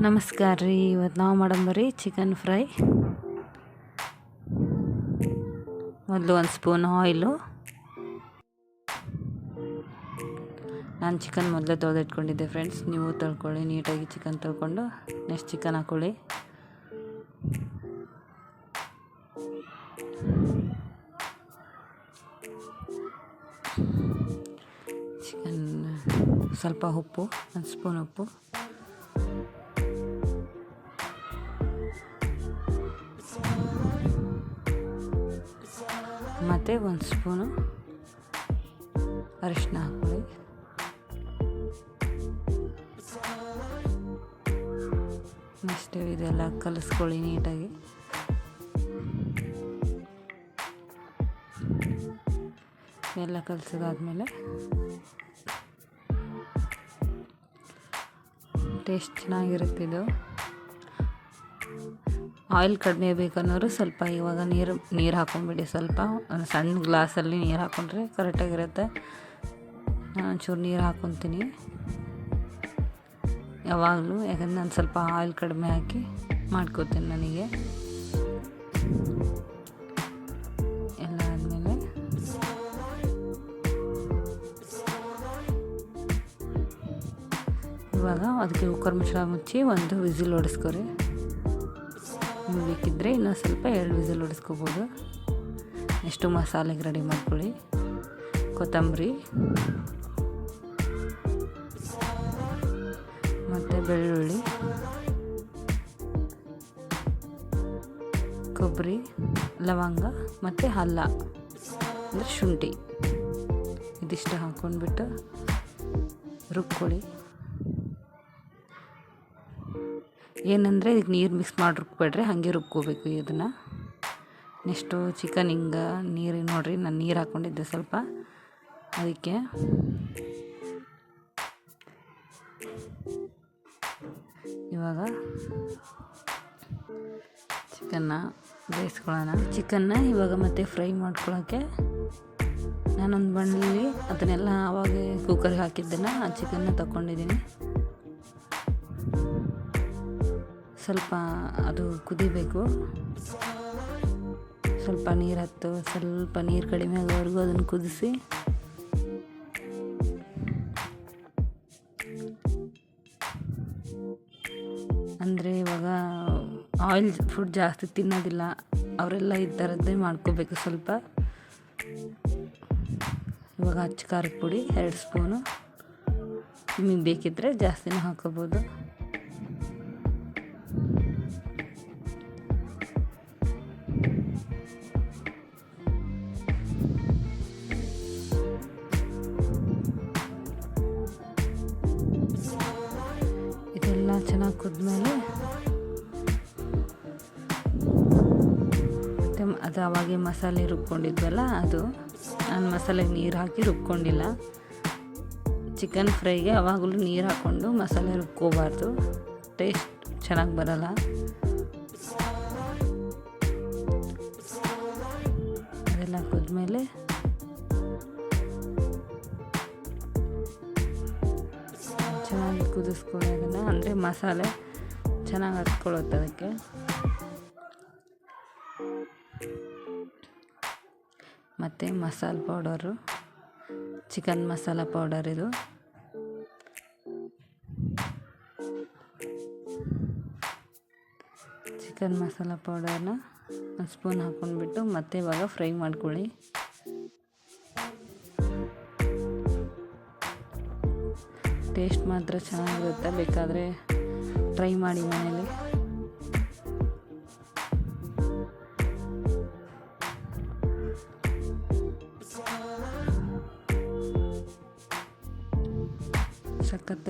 ನಮಸ್ಕಾರ ರೀ. ಇವತ್ತು ನಾವು ಮಾಡಂಬರಿ ಚಿಕನ್ ಫ್ರೈ. ಮೊದಲು 1 ಸ್ಪೂನ್ ಆಯಿಲು. ನಾನು ಚಿಕನ್ ಮೊದಲೇ ತೊಳೆದಿಟ್ಕೊಂಡಿದ್ದೆ ಫ್ರೆಂಡ್ಸ್. ನೀವು ತೊಳ್ಕೊಳ್ಳಿ ನೀಟಾಗಿ. ಚಿಕನ್ ತೊಳ್ಕೊಂಡು ನೆಕ್ಸ್ಟ್ ಚಿಕನ್ ಹಾಕ್ಕೊಳ್ಳಿ. ಚಿಕನ್ ಸ್ವಲ್ಪ ಉಪ್ಪು, 1 ಸ್ಪೂನ್ ಉಪ್ಪು, ಮತ್ತು 1 ಸ್ಪೂನು ಅರಿಶಿನ ಹಾಕ್ಕೊಳ್ಳಿ. ನೆಕ್ಸ್ಟ್ ಇದೆಲ್ಲ ಕಲಿಸ್ಕೊಳ್ಳಿ ನೀಟಾಗಿ. ಎಲ್ಲ ಕಲಿಸೋದಾದ್ಮೇಲೆ ಟೇಸ್ಟ್ ಚೆನ್ನಾಗಿರುತ್ತೆ ಇದು. ಆಯಿಲ್ ಕಡಿಮೆ ಬೇಕನ್ನೋರು ಸ್ವಲ್ಪ ಇವಾಗ ನೀರು ಹಾಕ್ಕೊಂಬಿಡಿ. ಸ್ವಲ್ಪ ಒಂದು ಸಣ್ಣ ಗ್ಲಾಸಲ್ಲಿ ನೀರು ಹಾಕ್ಕೊಂಡ್ರೆ ಕರೆಕ್ಟಾಗಿರುತ್ತೆ. ನಾನು ಒಂಚೂರು ನೀರು ಹಾಕ್ಕೊತೀನಿ ಯಾವಾಗಲೂ, ಯಾಕಂದರೆ ನಾನು ಸ್ವಲ್ಪ ಆಯಿಲ್ ಕಡಿಮೆ ಹಾಕಿ ಮಾಡ್ಕೋತೀನಿ. ನನಗೆ ಎಲ್ಲ ಆದಮೇಲೆ ಇವಾಗ ಅದಕ್ಕೆ ಕುಕ್ಕರ್ ಮುಚ್ಚಳ ಮುಚ್ಚಿ 1 ವಿಸಿಲ್ ಹೊಡೆಸ್ಕೊರಿ. ನಿಮ್ಗೆ ಬೇಕಿದ್ದರೆ ಇನ್ನೂ ಸ್ವಲ್ಪ 2 ವಿಸಿಲ್ ಹೊಡೆಸ್ಕೋಬೋದು. ನೆಕ್ಸ್ಟು ಮಸಾಲೆಗೆ ರೆಡಿ ಮಾಡ್ಕೊಳ್ಳಿ. ಕೊತ್ತಂಬರಿ ಮತ್ತು ಬೆಳ್ಳುಳ್ಳಿ, ಕೊಬ್ಬರಿ, ಲವಂಗ ಮತ್ತು ಅಲ್ಲ ಅಂದರೆ ಶುಂಠಿ, ಇದಿಷ್ಟು ಹಾಕ್ಕೊಂಡ್ಬಿಟ್ಟು ರುಬ್ಕೊಳ್ಳಿ. ಏನಂದರೆ ಇದಕ್ಕೆ ನೀರು ಮಿಕ್ಸ್ ಮಾಡಿ ರುಬ್ಬೇಡ್ರಿ, ಹಾಗೆ ರುಬ್ಕೋಬೇಕು ಇದನ್ನು. ನೆಕ್ಸ್ಟು ಚಿಕನ್ ಹಿಂಗೆ ನೀರು ನೋಡಿರಿ, ನಾನು ನೀರು ಹಾಕ್ಕೊಂಡಿದ್ದೆ ಸ್ವಲ್ಪ. ಅದಕ್ಕೆ ಇವಾಗ ಚಿಕನ್ನ ಬೇಯಿಸ್ಕೊಳ್ಳೋಣ. ಚಿಕನ್ನ ಇವಾಗ ಮತ್ತೆ ಫ್ರೈ ಮಾಡ್ಕೊಳ್ಳೋಕ್ಕೆ ನಾನೊಂದು ಬಾಣಲೆಯಲ್ಲಿ ಅದನ್ನೆಲ್ಲ ಆವಾಗ ಕುಕ್ಕರ್ಗೆ ಹಾಕಿದ್ದನ್ನು ಆ ಚಿಕನ್ನ ತಗೊಂಡಿದ್ದೀನಿ. ಸ್ವಲ್ಪ ಅದು ಕುದಿಬೇಕು. ಸ್ವಲ್ಪ ನೀರು ಸ್ವಲ್ಪ ನೀರು ಕಡಿಮೆ ಆಗೋವರೆಗೂ ಅದನ್ನು ಕುದಿಸಿ ಅಂದರೆ ಇವಾಗ ಆಯಿಲ್ ಫುಡ್ ಜಾಸ್ತಿ ತಿನ್ನೋದಿಲ್ಲ ಅವರೆಲ್ಲ ಈ ಥರದ್ದೇ ಮಾಡ್ಕೋಬೇಕು. ಸ್ವಲ್ಪ ಇವಾಗ ಅಚ್ಚ ಖಾರದ ಪುಡಿ 2 ಸ್ಪೂನು, ನಿಮಗೆ ಬೇಕಿದ್ದರೆ ಜಾಸ್ತಿನೂ ಹಾಕೋಬೋದು. ಇದೆಲ್ಲ ಚೆನ್ನಾಗಿ ಕುದ್ಮೇಲೆ ಮತ್ತು ಅದು ಅವಾಗೆ ಮಸಾಲೆ ರುಬ್ಕೊಂಡಿದ್ವಲ್ಲ, ಅದು ನಾನು ಮಸಾಲೆಗೆ ನೀರು ಹಾಕಿ ರುಬ್ಕೊಂಡಿಲ್ಲ. ಚಿಕನ್ ಫ್ರೈಗೆ ಯಾವಾಗಲೂ ನೀರು ಹಾಕ್ಕೊಂಡು ಮಸಾಲೆ ರುಬ್ಕೋಬಾರ್ದು, ಟೇಸ್ಟ್ ಚೆನ್ನಾಗಿ ಬರಲ್ಲ. ಅದೆಲ್ಲ ಕುದ್ಮೇಲೆ ಚೆನ್ನಾಗಿ ಕುದಿಸ್ಕೊಳ್ಳೋದನ್ನು, ಅಂದರೆ ಮಸಾಲೆ ಚೆನ್ನಾಗಿ ಹತ್ಕೊಳ್ಳುತ್ತೆ ಅದಕ್ಕೆ. ಮತ್ತು ಮಸಾಲೆ ಪೌಡರು, ಚಿಕನ್ ಮಸಾಲ ಪೌಡರ್ ಇದು. ಚಿಕನ್ ಮಸಾಲ ಪೌಡರ್ನ 1 ಸ್ಪೂನ್ ಹಾಕ್ಕೊಂಡ್ಬಿಟ್ಟು ಮತ್ತೆ ಇವಾಗ ಫ್ರೈ ಮಾಡ್ಕೊಳ್ಳಿ. ಟೇಸ್ಟ್ ಮಾತ್ರ ಚೆನ್ನಾಗಿರುತ್ತೆ, ಬೇಕಾದರೆ ಟ್ರೈ ಮಾಡಿ ಮನೇಲಿ. ಸಖತ್